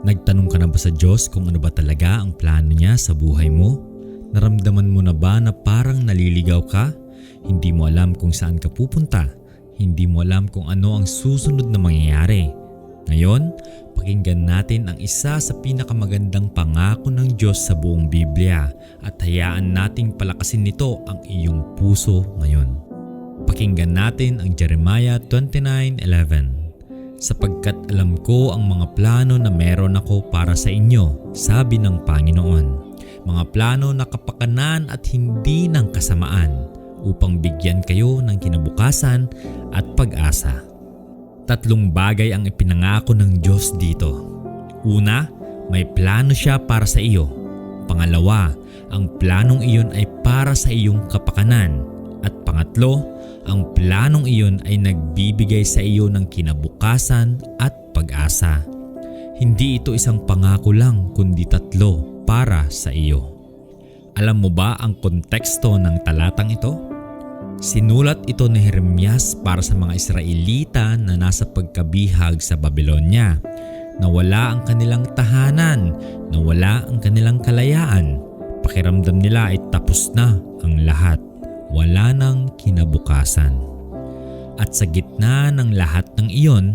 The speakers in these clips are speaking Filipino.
Nagtanong ka na ba sa Diyos kung ano ba talaga ang plano niya sa buhay mo? Naramdaman mo na ba na parang naliligaw ka? Hindi mo alam kung saan ka pupunta. Hindi mo alam kung ano ang susunod na mangyayari. Ngayon, pakinggan natin ang isa sa pinakamagandang pangako ng Diyos sa buong Biblia at hayaan nating palakasin nito ang iyong puso ngayon. Pakinggan natin ang Jeremiah 29:11. Sapagkat alam ko ang mga plano na meron ako para sa inyo, sabi ng Panginoon. Mga plano na kapakanan at hindi ng kasamaan, upang bigyan kayo ng kinabukasan at pag-asa. Tatlong bagay ang ipinangako ng Diyos dito. Una, may plano siya para sa iyo. Pangalawa, ang planong iyon ay para sa iyong kapakanan. At pangatlo, ang planong iyon ay nagbibigay sa iyo ng kinabukasan at pag-asa. Hindi ito isang pangako lang kundi tatlo para sa iyo. Alam mo ba ang konteksto ng talatang ito? Sinulat ito ni Jeremias para sa mga Israelita na nasa pagkabihag sa Babylonia. Nawala ang kanilang tahanan, nawala ang kanilang kalayaan. Pakiramdam nila ay tapos na ang lahat. Wala nang kinabukasan. At sa gitna ng lahat ng iyon,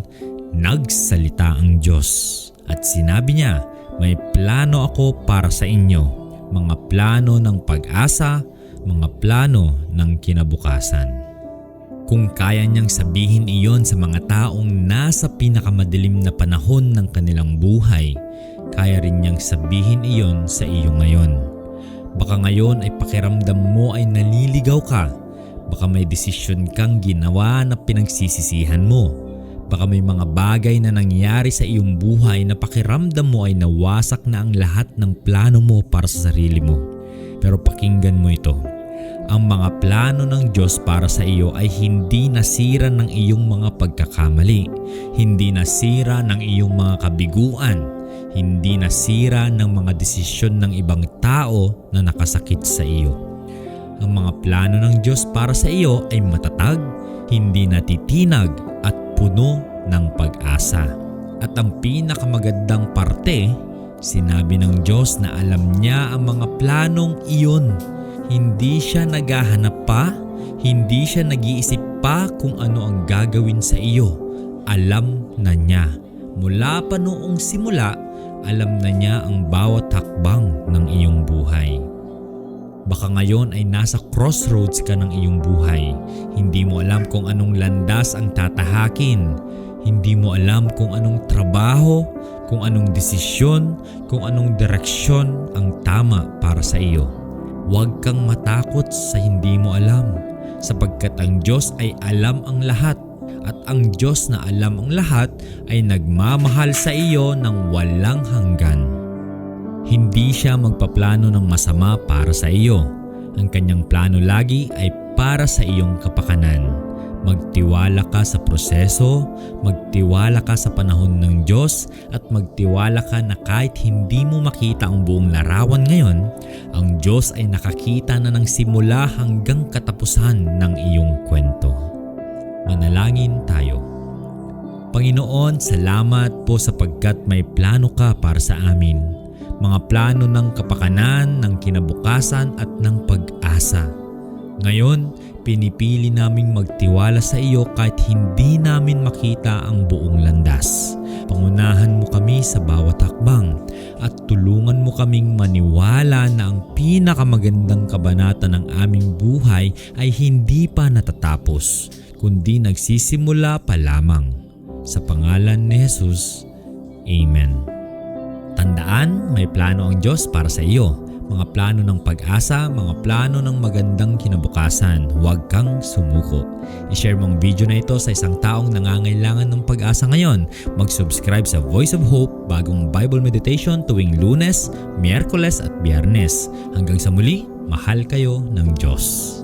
nagsalita ang Diyos. At sinabi niya, may plano ako para sa inyo, mga plano ng pag-asa, mga plano ng kinabukasan. Kung kaya niyang sabihin iyon sa mga taong nasa pinakamadilim na panahon ng kanilang buhay, kaya rin niyang sabihin iyon sa iyo ngayon. Baka ngayon ay pakiramdam mo ay naliligaw ka. Baka may desisyon kang ginawa na pinagsisisihan mo. Baka may mga bagay na nangyari sa iyong buhay na pakiramdam mo ay nawasak na ang lahat ng plano mo para sa sarili mo. Pero pakinggan mo ito. Ang mga plano ng Diyos para sa iyo ay hindi nasira ng iyong mga pagkakamali. Hindi nasira ng iyong mga kabiguan. Hindi nasira ng mga desisyon ng ibang tao na nakasakit sa iyo. Ang mga plano ng Diyos para sa iyo ay matatag, hindi natitinag at puno ng pag-asa. At ang pinakamagandang parte, sinabi ng Diyos na alam niya ang mga planong iyon. Hindi siya naghahanap pa, hindi siya nag-iisip pa kung ano ang gagawin sa iyo. Alam na niya. Mula pa noong simula, alam na niya ang bawat hakbang ng iyong buhay. Baka ngayon ay nasa crossroads ka ng iyong buhay. Hindi mo alam kung anong landas ang tatahakin. Hindi mo alam kung anong trabaho, kung anong desisyon, kung anong direksyon ang tama para sa iyo. Huwag kang matakot sa hindi mo alam, sapagkat ang Diyos ay alam ang lahat. At ang Diyos na alam ang lahat ay nagmamahal sa iyo ng walang hanggan. Hindi siya magpaplano ng masama para sa iyo. Ang kanyang plano lagi ay para sa iyong kapakanan. Magtiwala ka sa proseso, magtiwala ka sa panahon ng Diyos, at magtiwala ka na kahit hindi mo makita ang buong larawan ngayon, ang Diyos ay nakakita na ng simula hanggang katapusan ng iyong kwento. Manalangin tayo. Panginoon, salamat po sapagkat may plano ka para sa amin. Mga plano ng kapakanan, ng kinabukasan at ng pag-asa. Ngayon, pinipili naming magtiwala sa iyo kahit hindi namin makita ang buong landas. Pangunahan mo kami sa bawat hakbang at tulungan mo kaming maniwala na ang pinakamagandang kabanata ng aming buhay ay hindi pa natatapos, kundi nagsisimula pa lamang. Sa pangalan ni Jesus, Amen. Tandaan, may plano ang Diyos para sa iyo. Mga plano ng pag-asa, mga plano ng magandang kinabukasan. Huwag kang sumuko. I-share mo ang video na ito sa isang taong nangangailangan ng pag-asa ngayon. Mag-subscribe sa Voice of Hope, bagong Bible Meditation tuwing Lunes, Miyerkules at Biyernes. Hanggang sa muli, mahal kayo ng Diyos.